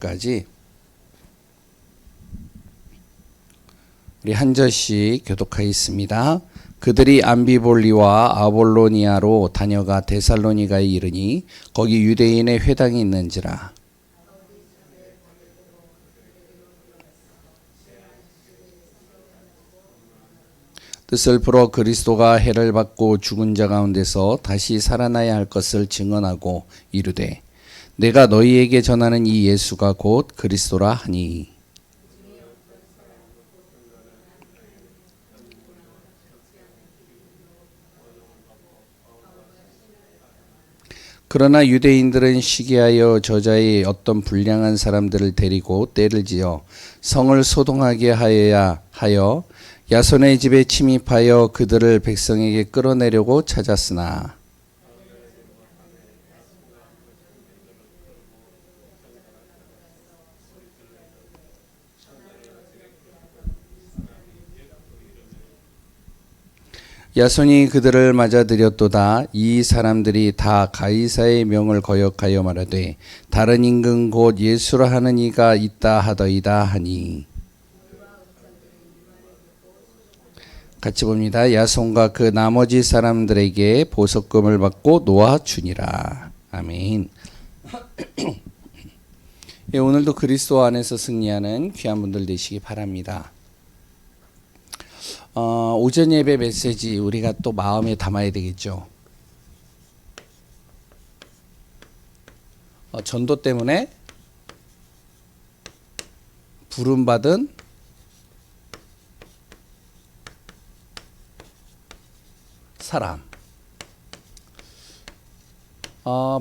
까지 우리 한 절씩 교독하겠습니다. 그들이 암비볼리와 아볼로니아로 다녀가 데살로니가에 이르니 거기 유대인의 회당이 있는지라. 뜻을 풀어 그리스도가 해를 받고 죽은 자 가운데서 다시 살아나야 할 것을 증언하고 이르되 내가 너희에게 전하는 이 예수가 곧 그리스도라 하니. 그러나 유대인들은 시기하여 저자의 어떤 불량한 사람들을 데리고 떼를 지어 성을 소동하게 하여야 하여 야손의 집에 침입하여 그들을 백성에게 끌어내려고 찾았으나 야손이 그들을 맞아들였도다. 이 사람들이 다 가이사의 명을 거역하여 말하되 다른 임금 곧 예수라 하는 이가 있다 하더이다 하니. 같이 봅니다. 야손과 그 나머지 사람들에게 보석금을 받고 놓아주니라. 아멘. 예, 오늘도 그리스도 안에서 승리하는 귀한 분들 되시기 바랍니다. 오전 예배 메시지 우리가 또 마음에 담아야 되겠죠. 전도 때문에 부름받은 사람.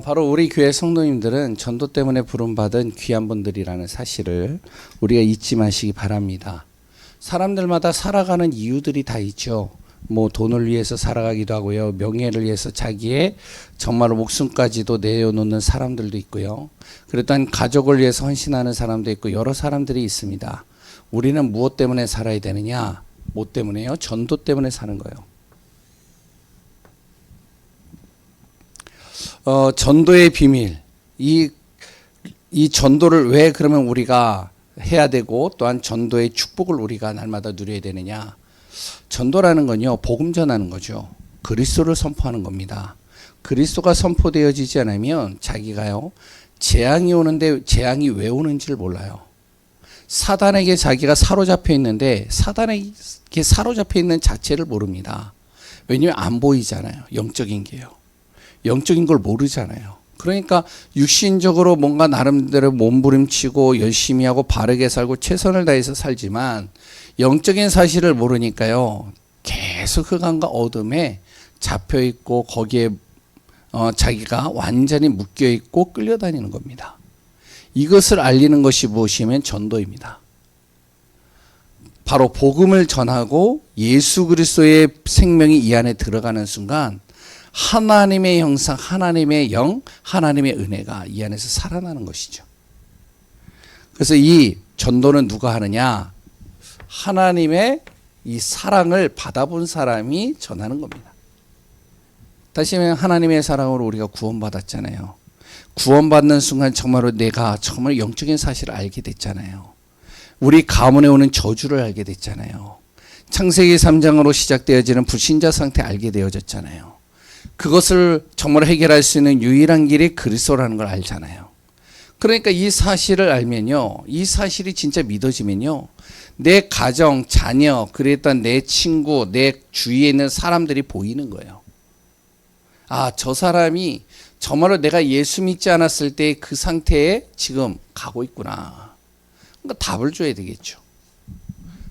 바로 우리 교회 성도님들은 전도 때문에 부름받은 귀한 분들이라는 사실을 우리가 잊지 마시기 바랍니다. 사람들마다 살아가는 이유들이 다 있죠. 뭐 돈을 위해서 살아가기도 하고요. 명예를 위해서 자기의 정말 목숨까지도 내어놓는 사람들도 있고요. 그리고 또한 가족을 위해서 헌신하는 사람도 있고 여러 사람들이 있습니다. 우리는 무엇 때문에 살아야 되느냐? 뭐 때문에요? 전도 때문에 사는 거예요. 전도의 비밀. 이 전도를 왜 그러면 우리가 해야 되고 또한 전도의 축복을 우리가 날마다 누려야 되느냐. 전도라는 건요, 복음 전하는 거죠. 그리스도를 선포하는 겁니다. 그리스도가 선포되어지지 않으면 자기가요, 재앙이 오는데 재앙이 왜 오는지를 몰라요. 사단에게 자기가 사로잡혀 있는데 사단에게 사로잡혀 있는 자체를 모릅니다. 왜냐하면 안 보이잖아요. 영적인 게요. 영적인 걸 모르잖아요. 그러니까 육신적으로 뭔가 나름대로 몸부림치고 열심히 하고 바르게 살고 최선을 다해서 살지만 영적인 사실을 모르니까요. 계속 흑암과 어둠에 잡혀 있고 거기에 자기가 완전히 묶여 있고 끌려다니는 겁니다. 이것을 알리는 것이 무엇이면 전도입니다. 바로 복음을 전하고 예수 그리스도의 생명이 이 안에 들어가는 순간 하나님의 형상, 하나님의 영, 하나님의 은혜가 이 안에서 살아나는 것이죠. 그래서 이 전도는 누가 하느냐? 하나님의 이 사랑을 받아본 사람이 전하는 겁니다. 다시 말하면 하나님의 사랑으로 우리가 구원받았잖아요. 구원받는 순간 정말로 내가 정말 영적인 사실을 알게 됐잖아요. 우리 가문에 오는 저주를 알게 됐잖아요. 창세기 3장으로 시작되어지는 불신자 상태 알게 되어졌잖아요. 그것을 정말 해결할 수 있는 유일한 길이 그리스도라는 걸 알잖아요. 그러니까 이 사실을 알면요, 이 사실이 진짜 믿어지면요, 내 가정, 자녀, 그랬던 내 친구, 내 주위에 있는 사람들이 보이는 거예요. 아, 저 사람이 정말로 내가 예수 믿지 않았을 때 그 상태에 지금 가고 있구나. 그러니까 답을 줘야 되겠죠.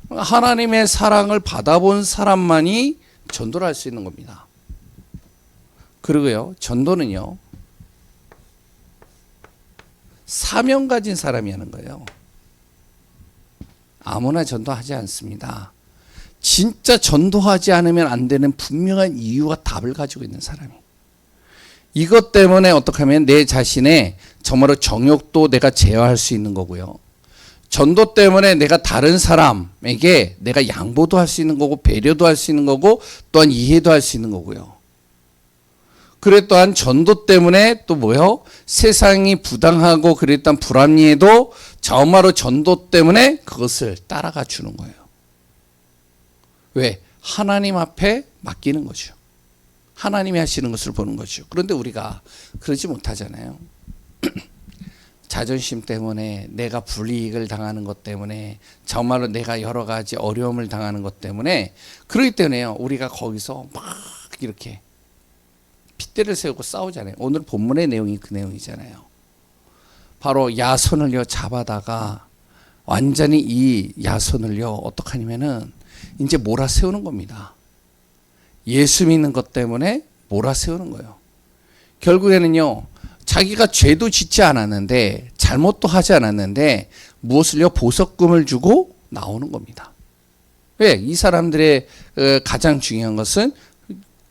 하나님의 사랑을 받아본 사람만이 전도를 할 수 있는 겁니다. 그리고요, 전도는요, 사명 가진 사람이 하는 거예요. 아무나 전도하지 않습니다. 진짜 전도하지 않으면 안 되는 분명한 이유와 답을 가지고 있는 사람이. 이것 때문에 어떻게 하면 내 자신의 정말로 정욕도 내가 제어할 수 있는 거고요. 전도 때문에 내가 다른 사람에게 내가 양보도 할 수 있는 거고 배려도 할 수 있는 거고 또한 이해도 할 수 있는 거고요. 그래 또한 전도 때문에 또 뭐요? 세상이 부당하고 그랬던 불합리해도 정말로 전도 때문에 그것을 따라가 주는 거예요. 왜? 하나님 앞에 맡기는 거죠. 하나님이 하시는 것을 보는 거죠. 그런데 우리가 그러지 못하잖아요. 자존심 때문에, 내가 불이익을 당하는 것 때문에, 정말로 내가 여러 가지 어려움을 당하는 것 때문에, 그렇기 때문에요. 우리가 거기서 막 이렇게 핏대를 세우고 싸우잖아요. 오늘 본문의 내용이 그 내용이잖아요. 바로 야손을요 잡아다가 완전히 이 야손을요 어떻게 하냐면은 이제 몰아세우는 겁니다. 예수 믿는 것 때문에 몰아세우는 거예요. 결국에는요 자기가 죄도 짓지 않았는데 잘못도 하지 않았는데 무엇을요? 보석금을 주고 나오는 겁니다. 왜? 이 사람들의 가장 중요한 것은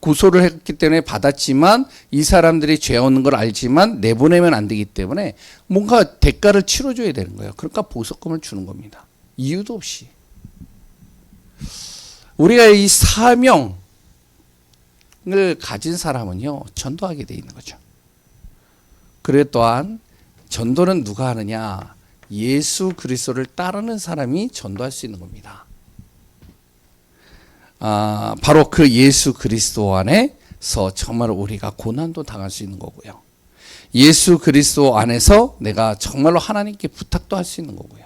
고소를 했기 때문에 받았지만 이 사람들이 죄 없는 걸 알지만 내보내면 안 되기 때문에 뭔가 대가를 치러줘야 되는 거예요. 그러니까 보석금을 주는 겁니다. 이유도 없이. 우리가 이 사명을 가진 사람은요 전도하게 돼 있는 거죠. 그래 또한 전도는 누가 하느냐? 예수 그리스도를 따르는 사람이 전도할 수 있는 겁니다. 바로 그 예수 그리스도 안에서 정말 우리가 고난도 당할 수 있는 거고요. 예수 그리스도 안에서 내가 정말로 하나님께 부탁도 할 수 있는 거고요.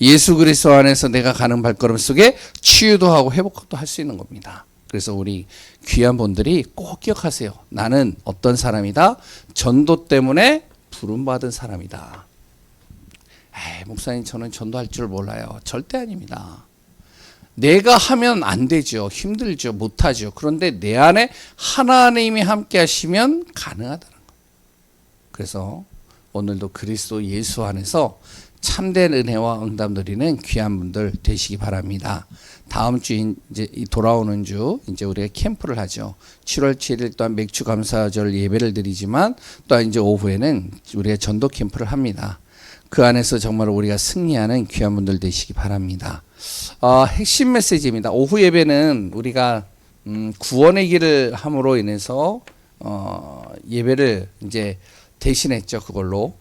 예수 그리스도 안에서 내가 가는 발걸음 속에 치유도 하고 회복도 할 수 있는 겁니다. 그래서 우리 귀한 분들이 꼭 기억하세요. 나는 어떤 사람이다? 전도 때문에 부름받은 사람이다. 목사님 저는 전도할 줄 몰라요. 절대 아닙니다. 내가 하면 안 되죠. 힘들죠. 못하죠. 그런데 내 안에 하나님이 함께 하시면 가능하다는 거예요. 그래서 오늘도 그리스도 예수 안에서 참된 은혜와 응답 누리는 귀한 분들 되시기 바랍니다. 다음 주 이제 돌아오는 주 이제 우리가 캠프를 하죠. 7월 7일 또한 맥주 감사절 예배를 드리지만 또 이제 오후에는 우리가 전도 캠프를 합니다. 그 안에서 정말 우리가 승리하는 귀한 분들 되시기 바랍니다. 핵심 메시지입니다. 오후 예배는 우리가 구원의 길을 함으로 인해서 예배를 이제 대신했죠. 그걸로.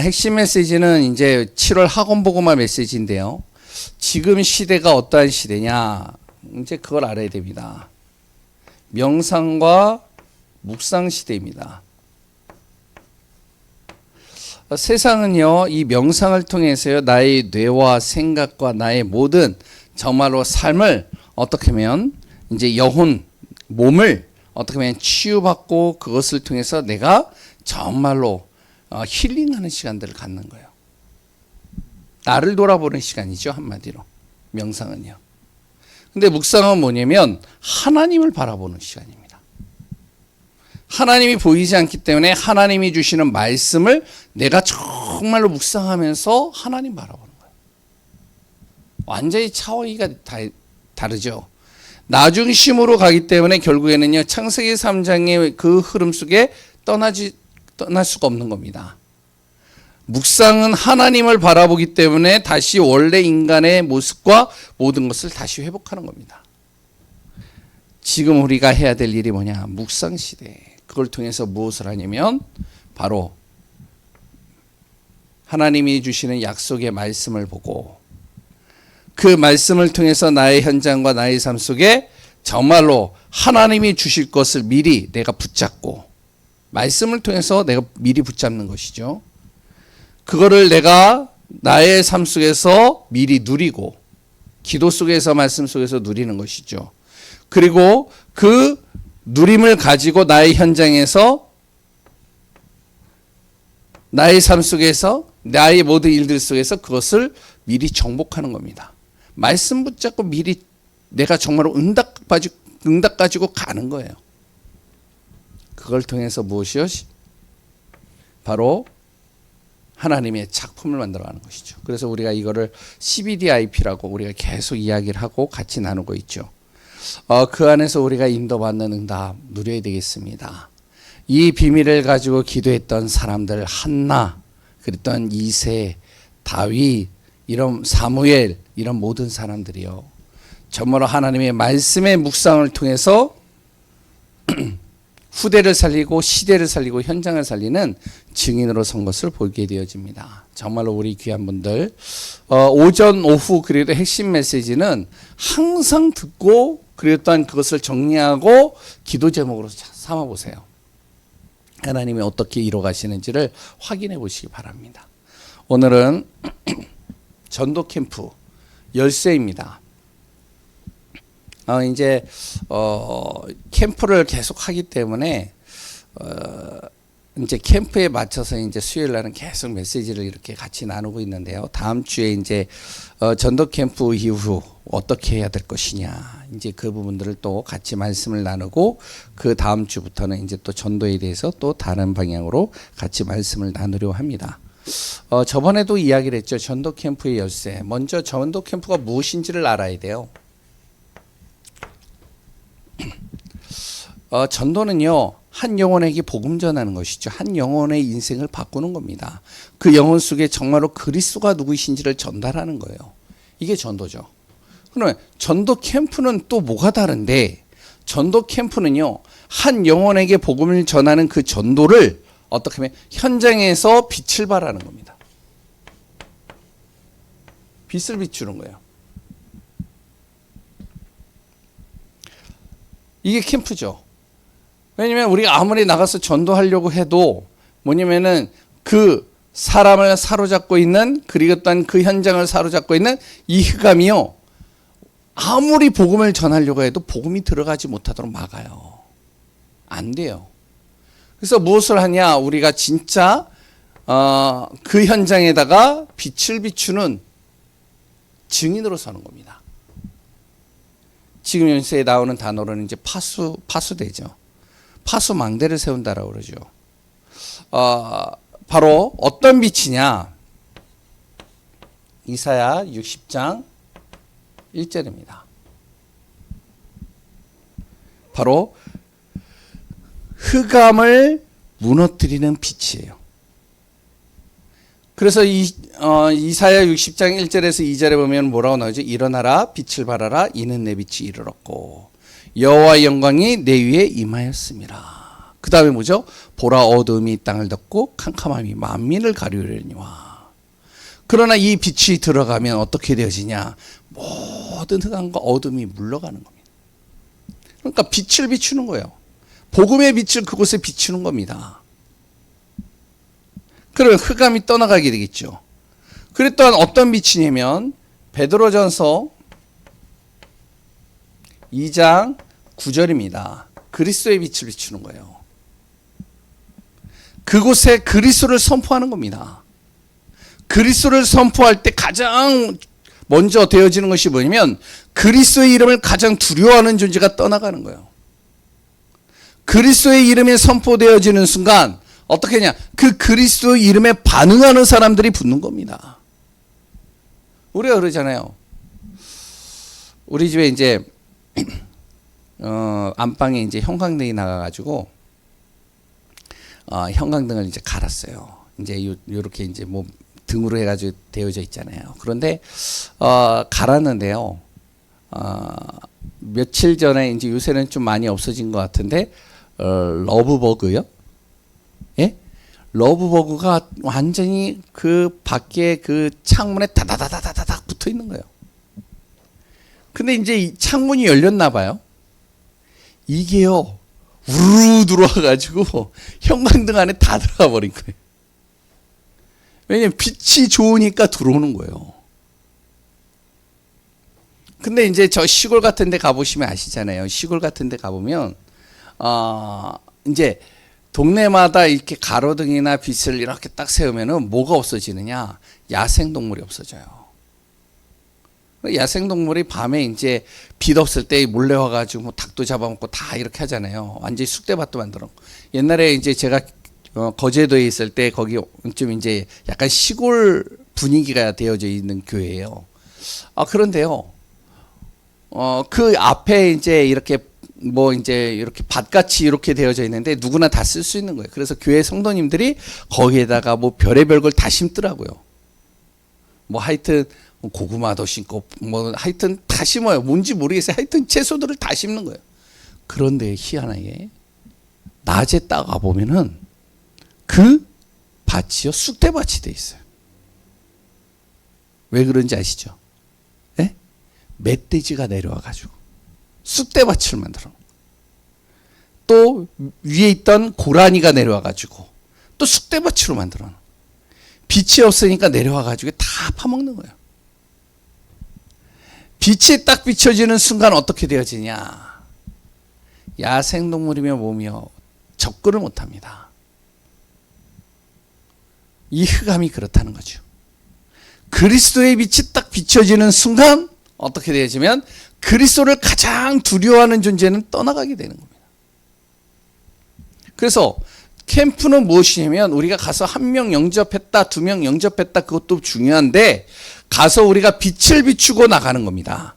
핵심 메시지는 이제 7월 학원보고마 메시지인데요. 지금 시대가 어떠한 시대냐? 이제 그걸 알아야 됩니다. 명상과 묵상 시대입니다. 세상은요, 이 명상을 통해서요, 나의 뇌와 생각과 나의 모든 정말로 삶을 어떻게 하면 이제 영혼, 몸을 어떻게 하면 치유받고 그것을 통해서 내가 정말로 힐링하는 시간들을 갖는 거예요. 나를 돌아보는 시간이죠, 한마디로. 명상은요. 근데 묵상은 뭐냐면 하나님을 바라보는 시간입니다. 하나님이 보이지 않기 때문에 하나님이 주시는 말씀을 내가 정말로 묵상하면서 하나님 바라보는 거예요. 완전히 차원이가 다르죠. 나중심으로 가기 때문에 결국에는요, 창세기 3장의 그 흐름 속에 떠날 수가 없는 겁니다. 묵상은 하나님을 바라보기 때문에 다시 원래 인간의 모습과 모든 것을 다시 회복하는 겁니다. 지금 우리가 해야 될 일이 뭐냐? 묵상 시대. 그걸 통해서 무엇을 하냐면 바로 하나님이 주시는 약속의 말씀을 보고 그 말씀을 통해서 나의 현장과 나의 삶 속에 정말로 하나님이 주실 것을 미리 내가 붙잡고 말씀을 통해서 내가 미리 붙잡는 것이죠. 그거를 내가 나의 삶 속에서 미리 누리고 기도 속에서 말씀 속에서 누리는 것이죠. 그리고 그 누림을 가지고 나의 현장에서 나의 삶 속에서 나의 모든 일들 속에서 그것을 미리 정복하는 겁니다. 말씀 붙잡고 미리 내가 정말로 응답 가지고 가는 거예요. 그걸 통해서 무엇이요? 바로 하나님의 작품을 만들어가는 것이죠. 그래서 우리가 이거를 CBDIP라고 우리가 계속 이야기를 하고 같이 나누고 있죠. 그 안에서 우리가 인도받는 응답 누려야 되겠습니다. 이 비밀을 가지고 기도했던 사람들, 한나, 그랬던 이세, 다윗, 이런 사무엘, 이런 모든 사람들이요, 정말로 하나님의 말씀의 묵상을 통해서 후대를 살리고 시대를 살리고 현장을 살리는 증인으로 선 것을 보게 되어집니다. 정말로 우리 귀한 분들 오전 오후 그래도 핵심 메시지는 항상 듣고 그리고 또한 그것을 정리하고 기도 제목으로 삼아 보세요. 하나님이 어떻게 이뤄가시는지를 확인해 보시기 바랍니다. 오늘은 전도 캠프 열쇠입니다. 이제 캠프를 계속 하기 때문에 이제 캠프에 맞춰서 이제 수요일 날은 계속 메시지를 이렇게 같이 나누고 있는데요. 다음 주에 이제 전도 캠프 이후 어떻게 해야 될 것이냐, 이제 그 부분들을 또 같이 말씀을 나누고 그 다음 주부터는 이제 또 전도에 대해서 또 다른 방향으로 같이 말씀을 나누려 합니다. 저번에도 이야기를 했죠. 전도 캠프의 열쇠. 먼저 전도 캠프가 무엇인지를 알아야 돼요. 전도는요, 한 영혼에게 복음 전하는 것이죠. 한 영혼의 인생을 바꾸는 겁니다. 그 영혼 속에 정말로 그리스도가 누구이신지를 전달하는 거예요. 이게 전도죠. 그러면 전도 캠프는 또 뭐가 다른데, 전도 캠프는요, 한 영혼에게 복음을 전하는 그 전도를 어떻게 하면 현장에서 빛을 발하는 겁니다. 빛을 비추는 거예요. 이게 캠프죠. 왜냐면 우리가 아무리 나가서 전도하려고 해도 뭐냐면은 그 사람을 사로잡고 있는, 그리고 또한 그 현장을 사로잡고 있는 이 흑암이요, 아무리 복음을 전하려고 해도 복음이 들어가지 못하도록 막아요. 안 돼요. 그래서 무엇을 하냐, 우리가 진짜 그 현장에다가 빛을 비추는 증인으로 서는 겁니다. 지금 연세에 나오는 단어로는 이제 파수대죠. 파수망대를 세운다라고 그러죠. 바로 어떤 빛이냐? 이사야 60장 1절입니다. 바로 흑암을 무너뜨리는 빛이에요. 그래서 이사야 60장 1절에서 2절에 보면 뭐라고 나오죠? 일어나라, 빛을 발하라, 이는 내 빛이 이르렀고 여호와의 영광이 내 위에 임하였음이라. 그 다음에 뭐죠? 보라, 어두움이 땅을 덮고 캄캄함이 만민을 가리우려니와. 그러나 이 빛이 들어가면 어떻게 되어지냐? 모든 흑암과 어둠이 물러가는 겁니다. 그러니까 빛을 비추는 거예요. 복음의 빛을 그곳에 비추는 겁니다. 그러면 흑암이 떠나가게 되겠죠. 그리고 또한 어떤 빛이냐면 베드로전서 2장 9절입니다. 그리스도의 빛을 비추는 거예요. 그곳에 그리스도를 선포하는 겁니다. 그리스도를 선포할 때 가장 먼저 되어지는 것이 뭐냐면 그리스도의 이름을 가장 두려워하는 존재가 떠나가는 거예요. 그리스도의 이름이 선포되어지는 순간 어떻게 하냐? 그 그리스도의 이름에 반응하는 사람들이 붙는 겁니다. 우리가 그러잖아요. 우리 집에 이제 안방에 이제 형광등이 나가가지고 형광등을 이제 갈았어요. 이제 요렇게 이제 뭐 등으로 해가지고 되어져 있잖아요. 그런데 갈았는데요. 며칠 전에 이제 요새는 좀 많이 없어진 것 같은데 러브버그요? 예? 러브버그가 완전히 그 밖에 그 창문에 다다다다다닥 붙어 있는 거예요. 근데 이제 이 창문이 열렸나 봐요. 이게요, 우르르 들어와가지고 형광등 안에 다 들어가 버린 거예요. 왜냐면 빛이 좋으니까 들어오는 거예요. 근데 이제 저 시골 같은 데 가보시면 아시잖아요. 시골 같은 데 가보면 이제 동네마다 이렇게 가로등이나 빛을 이렇게 딱 세우면은 뭐가 없어지느냐? 야생동물이 없어져요. 야생동물이 밤에 이제 빛 없을 때 몰래 와가지고 뭐 닭도 잡아먹고 다 이렇게 하잖아요. 완전히 쑥대밭도 만들어. 옛날에 이제 제가 거제도에 있을 때 거기 좀 이제 약간 시골 분위기가 되어져 있는 교회예요. 그런데요, 그 앞에 이제 이렇게 뭐 이제 이렇게 밭같이 이렇게 되어져 있는데 누구나 다 쓸 수 있는 거예요. 그래서 교회 성도님들이 거기에다가 뭐 별의별 걸 다 심더라고요. 뭐 하여튼 고구마도 심고 뭐 하여튼 다 심어요. 뭔지 모르겠어요. 하여튼 채소들을 다 심는 거예요. 그런데 희한하게 낮에 따가 보면은 그 밭이요 쑥대밭이 돼 있어요. 왜 그런지 아시죠? 예? 멧돼지가 내려와 가지고 쑥대밭을 만들어. 또 위에 있던 고라니가 내려와 가지고 또 쑥대밭으로 만들어. 빛이 없으니까 내려와 가지고 다 파먹는 거예요. 빛이 딱 비춰지는 순간 어떻게 되어지냐? 야생동물이며 뭐며 접근을 못합니다. 이 흑암이 그렇다는 거죠. 그리스도의 빛이 딱 비춰지는 순간 어떻게 되어지면 그리스도를 가장 두려워하는 존재는 떠나가게 되는 겁니다. 그래서 캠프는 무엇이냐면 우리가 가서 한 명 영접했다, 두 명 영접했다 그것도 중요한데 가서 우리가 빛을 비추고 나가는 겁니다.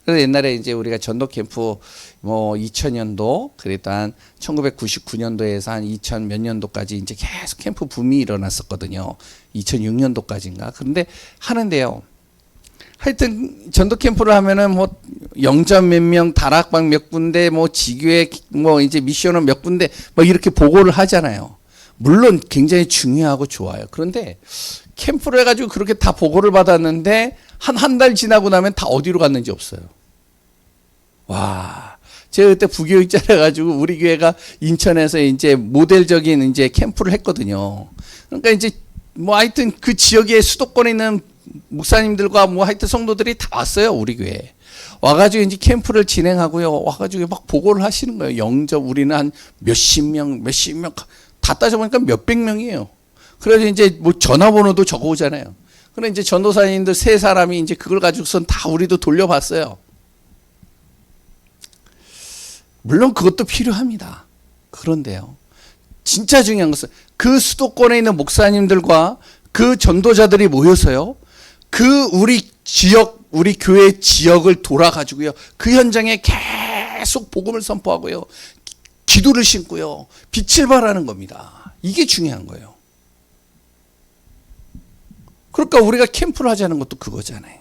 그래서 옛날에 이제 우리가 전도 캠프 뭐 2000년도 그랬다 한 1999년도에서 한 2000 몇 년도까지 이제 계속 캠프 붐이 일어났었거든요. 2006년도까지인가. 그런데 하는데요. 하여튼 전도 캠프를 하면은 뭐 영접 몇 명, 다락방 몇 군데, 뭐 지교회 뭐 이제 미션은 몇 군데 뭐 이렇게 보고를 하잖아요. 물론 굉장히 중요하고 좋아요. 그런데 캠프를 해가지고 그렇게 다 보고를 받았는데 한 달 지나고 나면 다 어디로 갔는지 없어요. 와, 제가 그때 부교육자라 가지고 우리 교회가 인천에서 이제 모델적인 이제 캠프를 했거든요. 그러니까 이제 뭐 하여튼 그 지역에 수도권에 있는 목사님들과 뭐 하여튼 성도들이 다 왔어요. 우리 교회에. 와가지고 이제 캠프를 진행하고요. 와가지고 막 보고를 하시는 거예요. 영접 우리는 한 몇십 명 다 따져보니까 몇백 명이에요. 그래서 이제 뭐 전화번호도 적어오잖아요. 그래 이제 전도사님들 세 사람이 이제 그걸 가지고선 다 우리도 돌려봤어요. 물론 그것도 필요합니다. 그런데요. 진짜 중요한 것은 그 수도권에 있는 목사님들과 그 전도자들이 모여서요. 그 우리 지역, 우리 교회 지역을 돌아가지고요. 그 현장에 계속 복음을 선포하고요. 기도를 심고요. 빛을 발하는 겁니다. 이게 중요한 거예요. 그러니까 우리가 캠프를 하자는 것도 그거잖아요.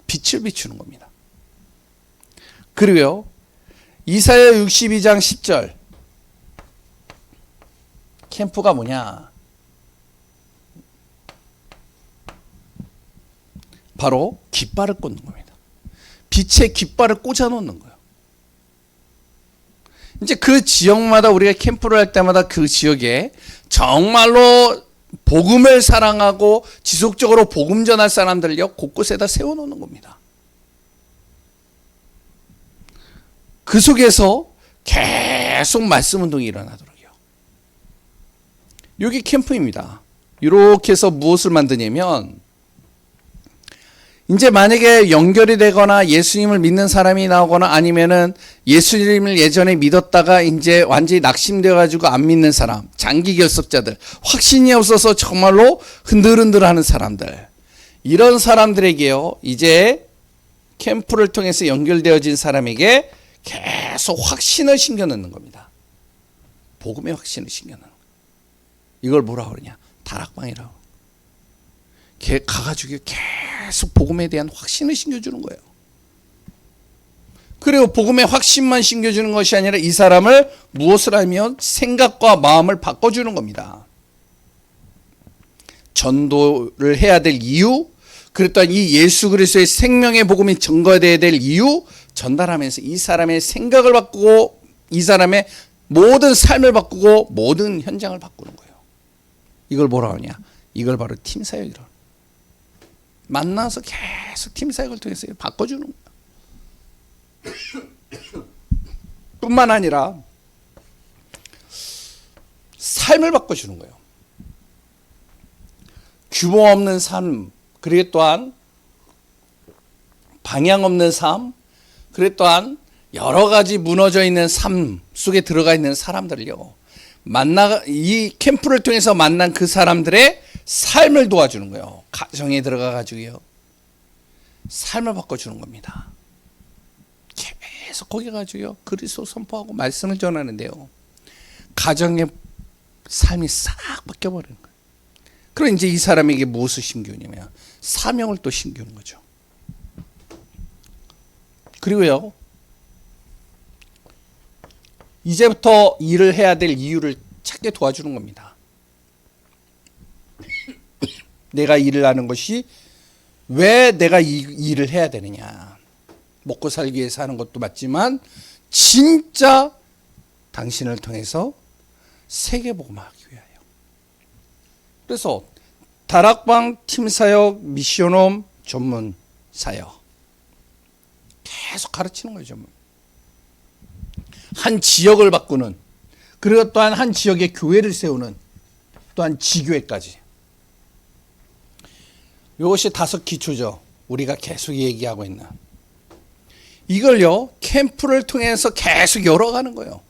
빛을 비추는 겁니다. 그리고요. 이사야 62장 10절. 캠프가 뭐냐? 바로 깃발을 꽂는 겁니다. 빛에 깃발을 꽂아 놓는 거예요. 이제 그 지역마다 우리가 캠프를 할 때마다 그 지역에 정말로 복음을 사랑하고 지속적으로 복음 전할 사람들을요 곳곳에다 세워놓는 겁니다. 그 속에서 계속 말씀 운동이 일어나도록요. 여기 캠프입니다. 이렇게 해서 무엇을 만드냐면 이제 만약에 연결이 되거나 예수님을 믿는 사람이 나오거나 아니면은 예수님을 예전에 믿었다가 이제 완전히 낙심되어 가지고 안 믿는 사람, 장기 결석자들, 확신이 없어서 정말로 흔들흔들하는 사람들, 이런 사람들에게요 이제 캠프를 통해서 연결되어진 사람에게 계속 확신을 심겨 넣는 겁니다. 복음의 확신을 심겨 넣는 거예요. 이걸 뭐라 그러냐? 다락방이라고. 가가지고 계속 복음에 대한 확신을 심겨주는 거예요. 그리고 복음의 확신만 심겨주는 것이 아니라 이 사람을 무엇을 하면 생각과 마음을 바꿔주는 겁니다. 전도를 해야 될 이유, 그리고 또한 이 예수 그리스도의 생명의 복음이 전거되어야 될 이유, 전달하면서 이 사람의 생각을 바꾸고 이 사람의 모든 삶을 바꾸고 모든 현장을 바꾸는 거예요. 이걸 뭐라 하냐? 이걸 바로 팀사역이라고. 만나서 계속 팀사역을 통해서 바꿔주는 거예요. 뿐만 아니라 삶을 바꿔주는 거예요. 규모 없는 삶, 그리고 또한 방향 없는 삶, 그리고 또한 여러 가지 무너져 있는 삶 속에 들어가 있는 사람들을요. 이 캠프를 통해서 만난 그 사람들의 삶을 도와주는 거예요. 가정에 들어가 가지고요. 삶을 바꿔주는 겁니다. 계속 거기 가지고요. 그리스도 선포하고 말씀을 전하는데요. 가정의 삶이 싹 바뀌어버리는 거예요. 그럼 이제 이 사람에게 무엇을 심기우냐면 사명을 또 심기우는 거죠. 그리고요. 이제부터 일을 해야 될 이유를 찾게 도와주는 겁니다. 내가 일을 하는 것이 왜 내가 이 일을 해야 되느냐. 먹고 살기 위해서 하는 것도 맞지만 진짜 당신을 통해서 세계복음화하기 위하여. 그래서 다락방 팀사역 미션홈 전문 사역 계속 가르치는 거죠. 한 지역을 바꾸는, 그리고 또한 한 지역의 교회를 세우는, 또한 지교회까지. 이것이 5 기초죠. 우리가 계속 얘기하고 있는. 이걸요, 캠프를 통해서 계속 열어가는 거예요.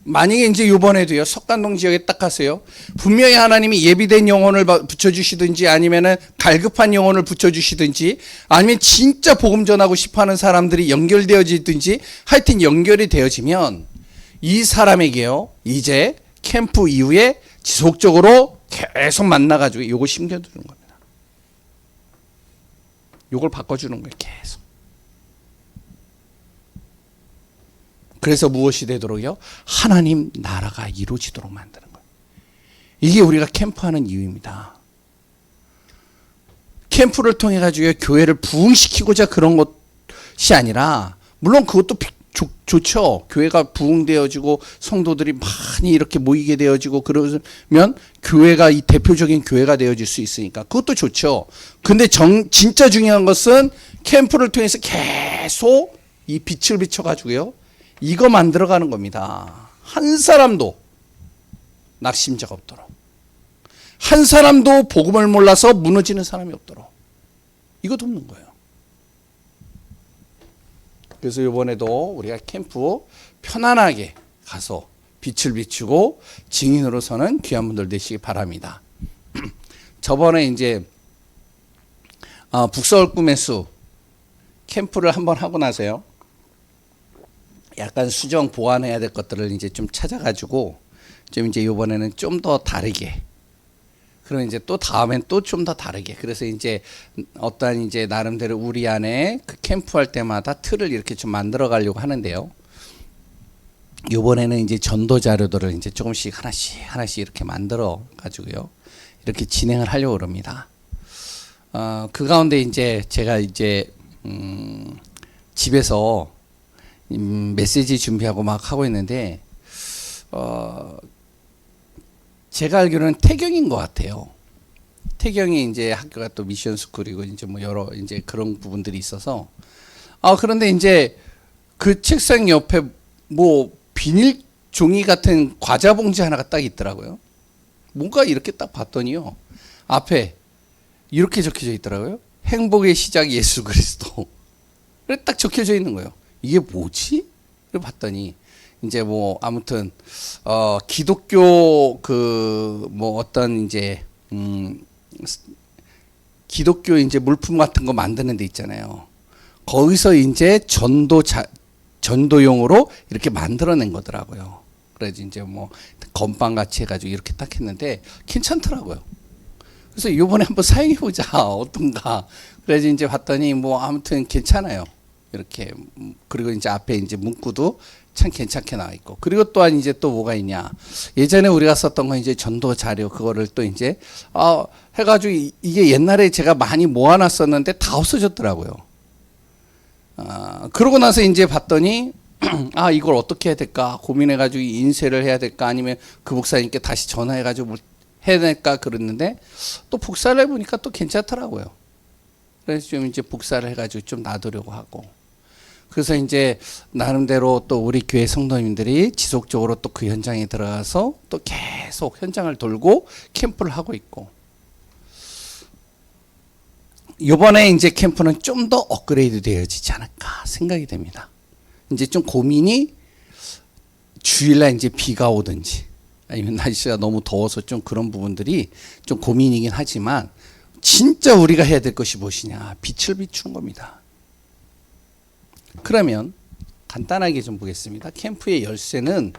만약에 이제 이번에도요, 석간동 지역에 딱 가세요. 분명히 하나님이 예비된 영혼을 붙여주시든지, 아니면은 갈급한 영혼을 붙여주시든지, 아니면 진짜 복음 전하고 싶어 하는 사람들이 연결되어지든지, 하여튼 연결이 되어지면 이 사람에게요, 이제 캠프 이후에 지속적으로 계속 만나가지고 요거 심겨두는 겁니다. 요걸 바꿔주는 거예요, 계속. 그래서 무엇이 되도록요? 하나님 나라가 이루어지도록 만드는 거예요. 이게 우리가 캠프하는 이유입니다. 캠프를 통해 가지고 교회를 부흥시키고자 그런 것이 아니라, 물론 그것도 좋죠. 교회가 부흥되어지고 성도들이 많이 이렇게 모이게 되어지고 그러면 교회가 이 대표적인 교회가 되어질 수 있으니까 그것도 좋죠. 근데 진짜 중요한 것은 캠프를 통해서 계속 이 빛을 비춰가지고요, 이거 만들어가는 겁니다. 한 사람도 낙심자가 없도록, 한 사람도 복음을 몰라서 무너지는 사람이 없도록, 이거 돕는 거예요. 그래서 이번에도 우리가 캠프 편안하게 가서 빛을 비추고 증인으로 서는 귀한 분들 되시기 바랍니다. 저번에 이제 북서울 꿈의 수 캠프를 한번 하고 나서요, 약간 수정 보완해야 될 것들을 이제 좀 찾아가지고 좀 이제 이번에는 좀 더 다르게, 그럼 이제 또 다음엔 또 좀 더 다르게, 그래서 이제 어떠한 이제 나름대로 우리 안에 그 캠프할 때마다 틀을 이렇게 좀 만들어 가려고 하는데요. 이번에는 이제 전도 자료들을 이제 조금씩 하나씩 이렇게 만들어 가지고요, 이렇게 진행을 하려고 합니다. 그 가운데 이제 제가 이제 집에서 메시지 준비하고 막 하고 있는데, 제가 알기로는 태경인 것 같아요. 태경이 이제 학교가 또 미션 스쿨이고 이제 뭐 여러 이제 그런 부분들이 있어서, 그런데 이제 그 책상 옆에 뭐 비닐 종이 같은 과자 봉지 하나가 딱 있더라고요. 뭔가 이렇게 딱 봤더니요, 앞에 이렇게 적혀져 있더라고요. 행복의 시작 예수 그리스도. 그래 딱 적혀져 있는 거예요. 이게 뭐지? 그래 봤더니 이제 뭐 아무튼 기독교 그 뭐 어떤 이제 기독교 이제 물품 같은 거 만드는 데 있잖아요. 거기서 이제 전도용으로 이렇게 만들어낸 거더라고요. 그래서 이제 뭐 건빵 같이 해가지고 이렇게 딱 했는데 괜찮더라고요. 그래서 이번에 한번 사용해 보자 어떤가. 그래서 이제 봤더니 뭐 아무튼 괜찮아요. 이렇게. 그리고 이제 앞에 이제 문구도 참 괜찮게 나와 있고, 그리고 또한 이제 또 뭐가 있냐, 예전에 우리가 썼던 건 이제 전도 자료, 그거를 또 이제 해가지고 이게 옛날에 제가 많이 모아놨었는데 다 없어졌더라고요. 그러고 나서 이제 봤더니 이걸 어떻게 해야 될까 고민해가지고 인쇄를 해야 될까, 아니면 그 목사님께 다시 전화해가지고 해야 될까 그랬는데, 또 복사를 해보니까 또 괜찮더라고요. 그래서 좀 이제 복사를 해가지고 좀 놔두려고 하고, 그래서 이제 나름대로 또 우리 교회 성도님들이 지속적으로 또 그 현장에 들어가서 또 계속 현장을 돌고 캠프를 하고 있고, 이번에 이제 캠프는 좀 더 업그레이드 되어지지 않을까 생각이 됩니다. 이제 좀 고민이, 주일날 이제 비가 오든지 아니면 날씨가 너무 더워서 좀 그런 부분들이 좀 고민이긴 하지만, 진짜 우리가 해야 될 것이 무엇이냐, 빛을 비추는 겁니다. 그러면 간단하게 좀 보겠습니다. 캠프의 열쇠는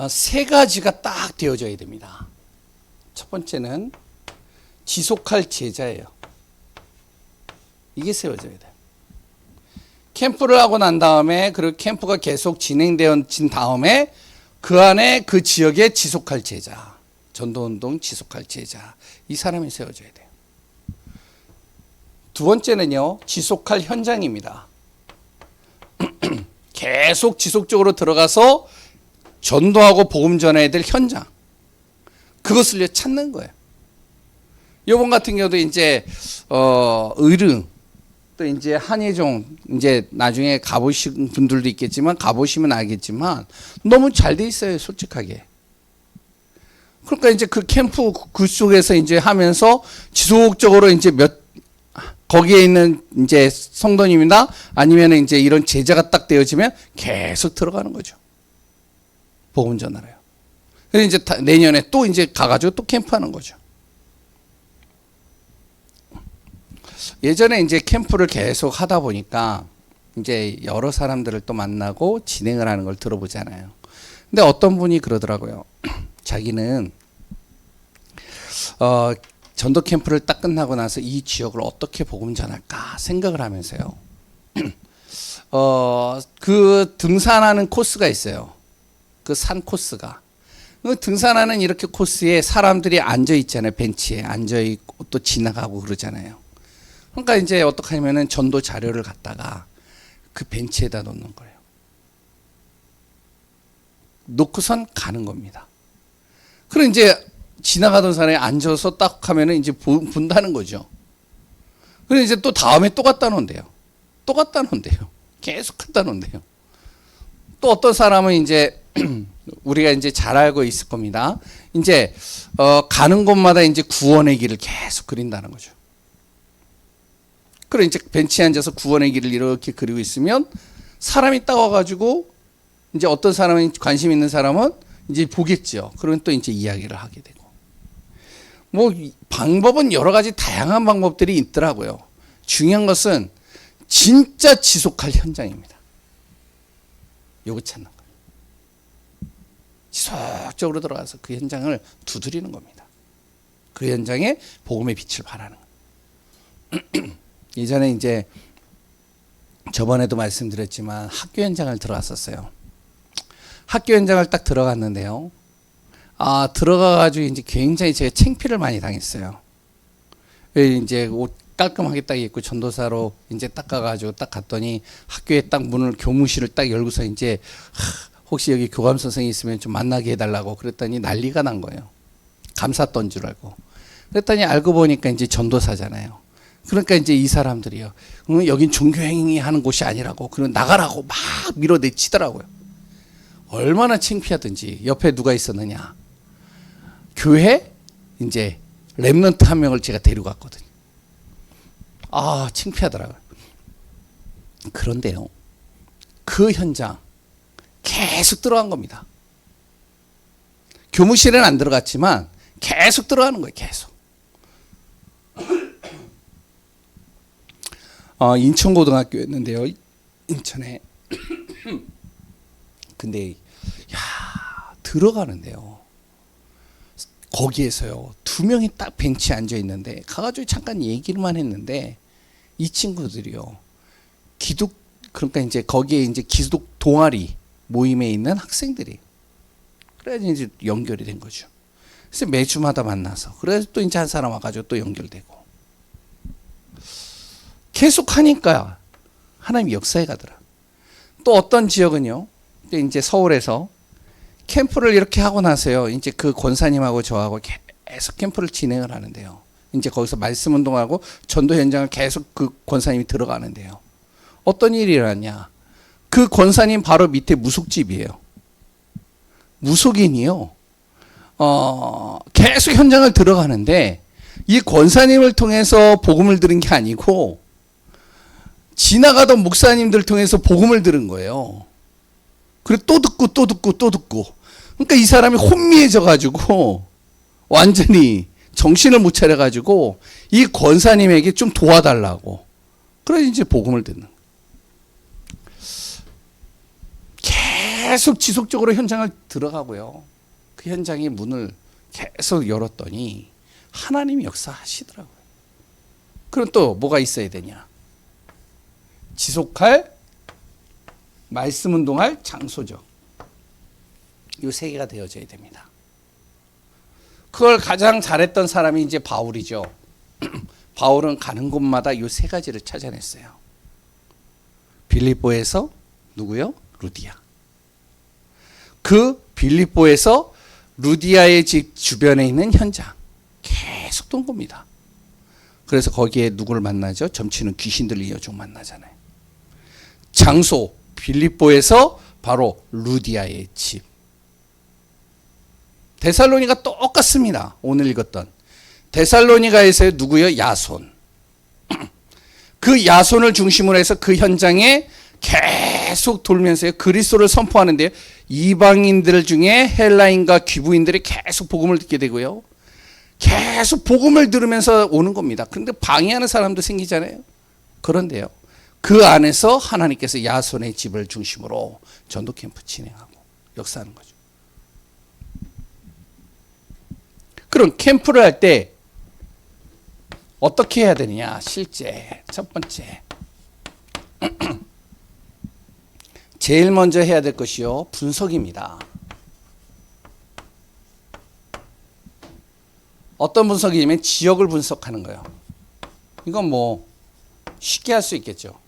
세 가지가 딱 되어져야 됩니다. 첫 번째는 지속할 제자예요. 이게 세워져야 돼요. 캠프를 하고 난 다음에 그리고 캠프가 계속 진행되어진 다음에 그 안에 그 지역에 지속할 제자, 전도운동 지속할 제자, 이 사람이 세워져야 돼요. 두 번째는요, 지속할 현장입니다. 계속 지속적으로 들어가서 전도하고 복음 전해야 될 현장, 그것을 찾는 거예요. 요번 같은 경우도 이제 의릉, 또 이제 한예종, 이제 나중에 가보신 분들도 있겠지만 가보시면 알겠지만 너무 잘 돼 있어요, 솔직하게. 그러니까 이제 그 캠프 그 속에서 이제 하면서 지속적으로 이제 거기에 있는 이제 성도님이나 아니면 이제 이런 제자가 딱 되어지면 계속 들어가는 거죠. 복음 전하래요. 그래서 이제 내년에 또 이제 가가지고 또 캠프하는 거죠. 예전에 이제 캠프를 계속 하다 보니까 이제 여러 사람들을 또 만나고 진행을 하는 걸 들어보잖아요. 근데 어떤 분이 그러더라고요. 자기는 전도 캠프를 딱 끝나고 나서 이 지역을 어떻게 복음 전할까 생각을 하면서요. 그 등산하는 코스가 있어요. 그 산 코스가. 그 등산하는 이렇게 코스에 사람들이 앉아 있잖아요. 벤치에 앉아 있고 또 지나가고 그러잖아요. 그러니까 이제 어떻게 하면은 전도 자료를 갖다가 그 벤치에다 놓는 거예요. 놓고선 가는 겁니다. 그럼 이제 지나가던 사람이 앉아서 딱 하면은 이제 본다는 거죠. 그럼 이제 또 다음에 또 갖다 놓은대요. 또 갖다 놓은대요. 계속 갖다 놓은대요. 또 어떤 사람은 이제 우리가 이제 잘 알고 있을 겁니다. 이제 가는 곳마다 이제 구원의 길을 계속 그린다는 거죠. 그래 이제 벤치에 앉아서 구원의 길을 이렇게 그리고 있으면 사람이 딱 와가지고 이제 어떤 사람은 관심 있는 사람은 이제 보겠죠. 그러면 또 이제 이야기를 하게 되고. 뭐 방법은 여러 가지 다양한 방법들이 있더라고요. 중요한 것은 진짜 지속할 현장입니다. 요거 찾는 거예요. 지속적으로 들어가서 그 현장을 두드리는 겁니다. 그 현장에 복음의 빛을 발하는 거예요. 예전에 이제 저번에도 말씀드렸지만 학교 현장을 들어갔었어요. 학교 현장을 딱 들어갔는데요. 들어가가지고 이제 굉장히 제가 창피를 많이 당했어요. 이제 옷 깔끔하게 딱 입고 전도사로 이제 딱 가가지고 딱 갔더니 학교에 딱 문을 교무실을 딱 열고서 이제 혹시 여기 교감 선생이 있으면 좀 만나게 해달라고 그랬더니 난리가 난 거예요. 감쌌던 줄 알고. 그랬더니 알고 보니까 이제 전도사잖아요. 그러니까 이제 이 사람들이요. 여긴 종교행위 하는 곳이 아니라고. 그럼 나가라고 막 밀어내치더라고요. 얼마나 창피하든지. 옆에 누가 있었느냐. 교회 이제 렘넌트 한 명을 제가 데리고 갔거든요. 창피하더라고요. 그런데요. 그 현장 계속 들어간 겁니다. 교무실에는 안 들어갔지만 계속 들어가는 거예요. 계속. 인천고등학교였는데요. 인천에. 근데 들어가는데요. 거기에서요. 2명이 딱 벤치에 앉아 있는데 가가지고 잠깐 얘기만 했는데 이 친구들이요. 그러니까 이제 거기에 이제 기독 동아리 모임에 있는 학생들이. 그래야지 이제 연결이 된 거죠. 그래서 매주마다 만나서 그래서 또 이제 한 사람 와가지고 또 연결되고. 계속 하니까 하나님이 역사에 가더라. 또 어떤 지역은요. 이제 서울에서 캠프를 이렇게 하고 나서요. 이제 그 권사님하고 저하고 계속 캠프를 진행을 하는데요. 이제 거기서 말씀 운동하고 전도 현장을 계속 그 권사님이 들어가는데요. 어떤 일이 일어났냐. 그 권사님 바로 밑에 무속집이에요. 무속인이요. 계속 현장을 들어가는데 이 권사님을 통해서 복음을 들은 게 아니고 지나가던 목사님들 통해서 복음을 들은 거예요. 그리고 또 듣고 또 듣고 또 듣고. 그러니까 이 사람이 혼미해져 가지고 완전히 정신을 못 차려 가지고 이 권사님에게 좀 도와달라고. 그래서 이제 복음을 듣는. 계속 지속적으로 현장을 들어가고요. 그 현장의 문을 계속 열었더니 하나님이 역사하시더라고요. 그럼 또 뭐가 있어야 되냐? 지속할 말씀 운동할 장소죠. 이 세 개가 되어져야 됩니다. 그걸 가장 잘했던 사람이 이제 바울이죠. 바울은 가는 곳마다 이 세 가지를 찾아냈어요. 빌립보에서 누구요? 루디아. 그 빌립보에서 루디아의 집 주변에 있는 현장 계속 돈 겁니다. 그래서 거기에 누구를 만나죠? 점치는 귀신들 이어종 만나잖아요. 장소 빌립보에서 바로 루디아의 집. 데살로니가 똑같습니다. 오늘 읽었던 데살로니가에서 누구요? 야손. 그 야손을 중심으로 해서 그 현장에 계속 돌면서 그리스도를 선포하는데요. 이방인들 중에 헬라인과 귀부인들이 계속 복음을 듣게 되고요. 계속 복음을 들으면서 오는 겁니다. 그런데 방해하는 사람도 생기잖아요. 그런데요. 그 안에서 하나님께서 야손의 집을 중심으로 전도 캠프 진행하고 역사하는 거죠. 그럼 캠프를 할 때 어떻게 해야 되느냐? 실제 첫 번째 제일 먼저 해야 될 것이요 분석입니다. 어떤 분석이냐면 지역을 분석하는 거예요. 이건 뭐 쉽게 할 수 있겠죠.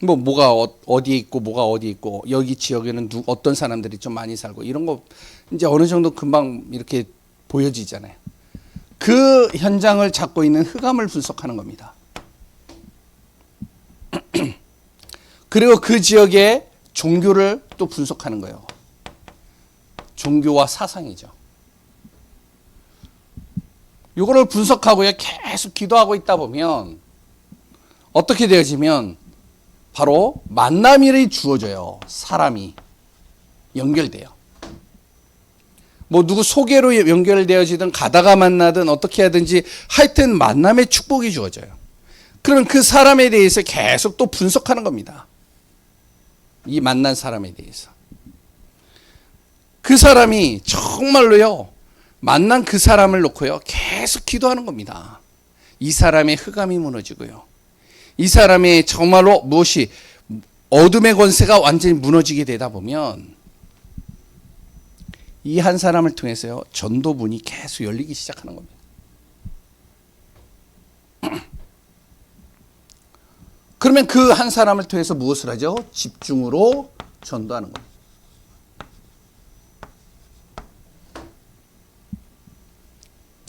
뭐가 어디에 있고 뭐가 어디에 있고 여기 지역에는 어떤 사람들이 좀 많이 살고 이런 거 이제 어느 정도 금방 이렇게 보여지잖아요. 그 현장을 잡고 있는 흑암을 분석하는 겁니다. 그리고 그 지역의 종교를 또 분석하는 거예요. 종교와 사상이죠. 이거를 분석하고요. 계속 기도하고 있다 보면 어떻게 되어지면 바로 만남이 주어져요. 사람이 연결돼요. 뭐 누구 소개로 연결되어지든 가다가 만나든 어떻게 하든지 하여튼 만남의 축복이 주어져요. 그러면 그 사람에 대해서 계속 또 분석하는 겁니다. 이 만난 사람에 대해서. 그 사람이 정말로요. 만난 그 사람을 놓고요. 계속 기도하는 겁니다. 이 사람의 흑암이 무너지고요. 이 사람의 정말로 무엇이 어둠의 권세가 완전히 무너지게 되다 보면 이 한 사람을 통해서요. 전도문이 계속 열리기 시작하는 겁니다. 그러면 그 한 사람을 통해서 무엇을 하죠? 집중으로 전도하는 겁니다.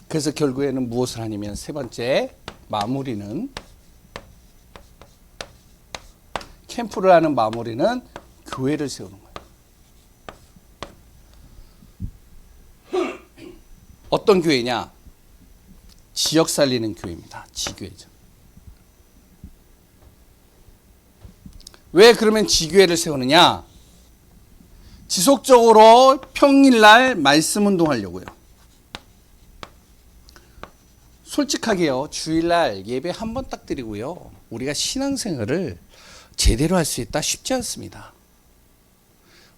그래서 결국에는 무엇을 하냐면 세 번째 마무리는 캠프를 하는 마무리는 교회를 세우는 거예요. 어떤 교회냐? 지역 살리는 교회입니다. 지교회죠. 왜 그러면 지교회를 세우느냐? 지속적으로 평일날 말씀 운동하려고요. 솔직하게요. 주일날 예배 한 번 딱 드리고요. 우리가 신앙생활을 제대로 할 수 있다 쉽지 않습니다.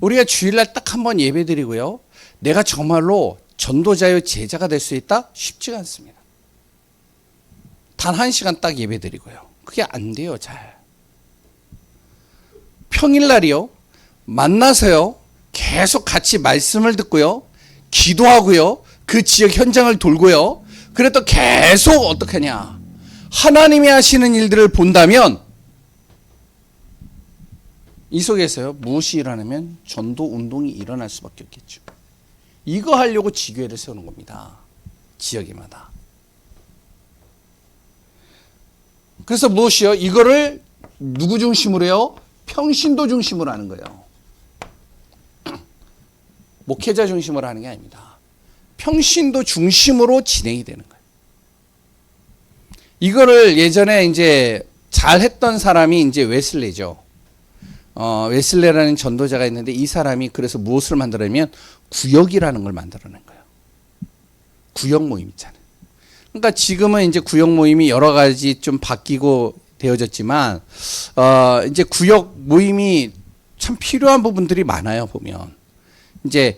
우리가 주일날 딱 한 번 예배 드리고요. 내가 정말로 전도자요 제자가 될 수 있다 쉽지가 않습니다. 단 1시간 딱 예배 드리고요. 그게 안 돼요. 잘. 평일날이요. 만나서요. 계속 같이 말씀을 듣고요. 기도하고요. 그 지역 현장을 돌고요. 그래 또 계속 어떻게 하냐. 하나님이 하시는 일들을 본다면 이 속에서요. 무엇이 일어나면 전도 운동이 일어날 수밖에 없겠죠. 이거 하려고 지교회를 세우는 겁니다. 지역마다. 그래서 무엇이요? 이거를 누구 중심으로 해요? 평신도 중심으로 하는 거예요. 목회자 중심으로 하는 게 아닙니다. 평신도 중심으로 진행이 되는 거예요. 이거를 예전에 이제 잘 했던 사람이 이제 웨슬레죠. 웨슬레라는 전도자가 있는데 이 사람이 그래서 무엇을 만들어내면 구역이라는 걸 만들어낸 거예요. 구역 모임 있잖아요. 그러니까 지금은 이제 구역 모임이 여러 가지 좀 바뀌고 되어졌지만 이제 구역 모임이 참 필요한 부분들이 많아요. 보면 이제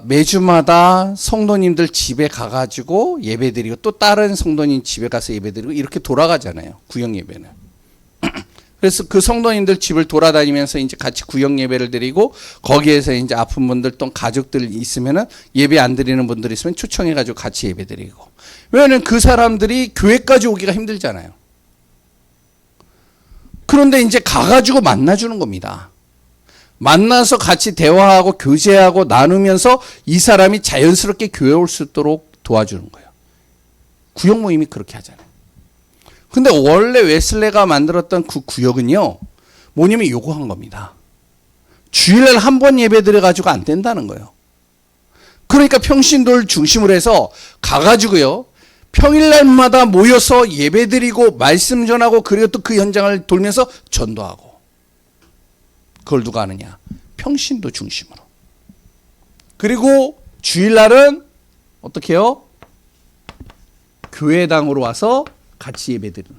매주마다 성도님들 집에 가가지고 예배드리고 또 다른 성도님 집에 가서 예배드리고 이렇게 돌아가잖아요. 구역 예배는. 그래서 그 성도님들 집을 돌아다니면서 이제 같이 구역 예배를 드리고 거기에서 이제 아픈 분들 또 가족들 있으면은 예배 안 드리는 분들 있으면 초청해가지고 같이 예배 드리고. 왜냐하면 그 사람들이 교회까지 오기가 힘들잖아요. 그런데 이제 가가지고 만나주는 겁니다. 만나서 같이 대화하고 교제하고 나누면서 이 사람이 자연스럽게 교회 올 수 있도록 도와주는 거예요. 구역 모임이 그렇게 하잖아요. 근데 원래 웨슬레가 만들었던 그 구역은요, 뭐냐면 요거 한 겁니다. 주일날 한 번 예배 드려가지고 안 된다는 거예요. 그러니까 평신도를 중심으로 해서 가가지고요, 평일날마다 모여서 예배 드리고 말씀 전하고 그리고 또 그 현장을 돌면서 전도하고. 그걸 누가 하느냐? 평신도 중심으로. 그리고 주일날은 어떻게 해요? 교회당으로 와서 같이 예배드리는.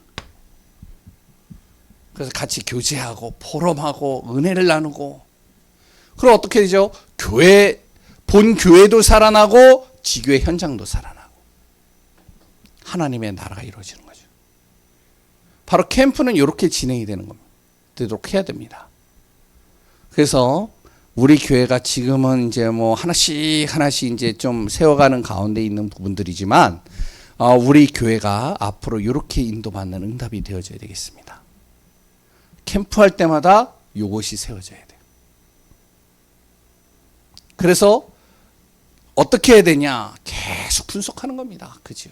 그래서 같이 교제하고 포럼하고 은혜를 나누고. 그럼 어떻게 되죠? 교회 본 교회도 살아나고 지교회 현장도 살아나고 하나님의 나라가 이루어지는 거죠. 바로 캠프는 이렇게 진행이 되는 겁니다. 되도록 해야 됩니다. 그래서 우리 교회가 지금은 이제 뭐 하나씩 이제 좀 세워가는 가운데 있는 부분들이지만 우리 교회가 앞으로 이렇게 인도받는 응답이 되어져야 되겠습니다. 캠프할 때마다 이것이 세워져야 돼요. 그래서 어떻게 해야 되냐? 계속 분석하는 겁니다. 그죠?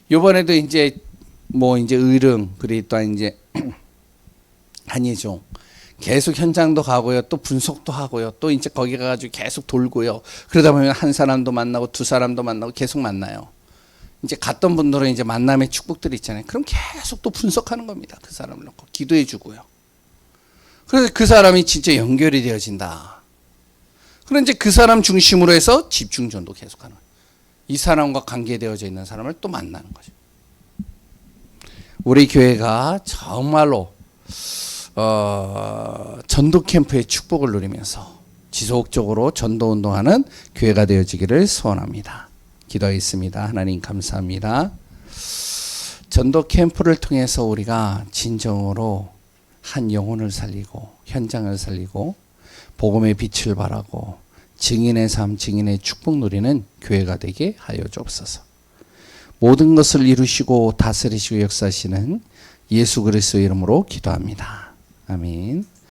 이번에도 이제 뭐 이제 의릉 그리고 또 이제 한예종 계속 현장도 가고요. 또 분석도 하고요. 또 이제 거기 가가지고 계속 돌고요. 그러다 보면 한 사람도 만나고 두 사람도 만나고 계속 만나요. 이제 갔던 분들은 이제 만남의 축복들이 있잖아요. 그럼 계속 또 분석하는 겁니다. 그 사람을 놓고 기도해 주고요. 그래서 그 사람이 진짜 연결이 되어진다. 그럼 이제 그 사람 중심으로 해서 집중전도 계속하는 거예요. 이 사람과 관계되어져 있는 사람을 또 만나는 거죠. 우리 교회가 정말로 전도 캠프의 축복을 누리면서 지속적으로 전도 운동하는 교회가 되어지기를 소원합니다. 기도하겠습니다. 하나님 감사합니다. 전도 캠프를 통해서 우리가 진정으로 한 영혼을 살리고 현장을 살리고 복음의 빛을 발하고 증인의 삶, 증인의 축복 누리는 교회가 되게 하여 주옵소서. 모든 것을 이루시고 다스리시고 역사하시는 예수 그리스도의 이름으로 기도합니다. 아멘.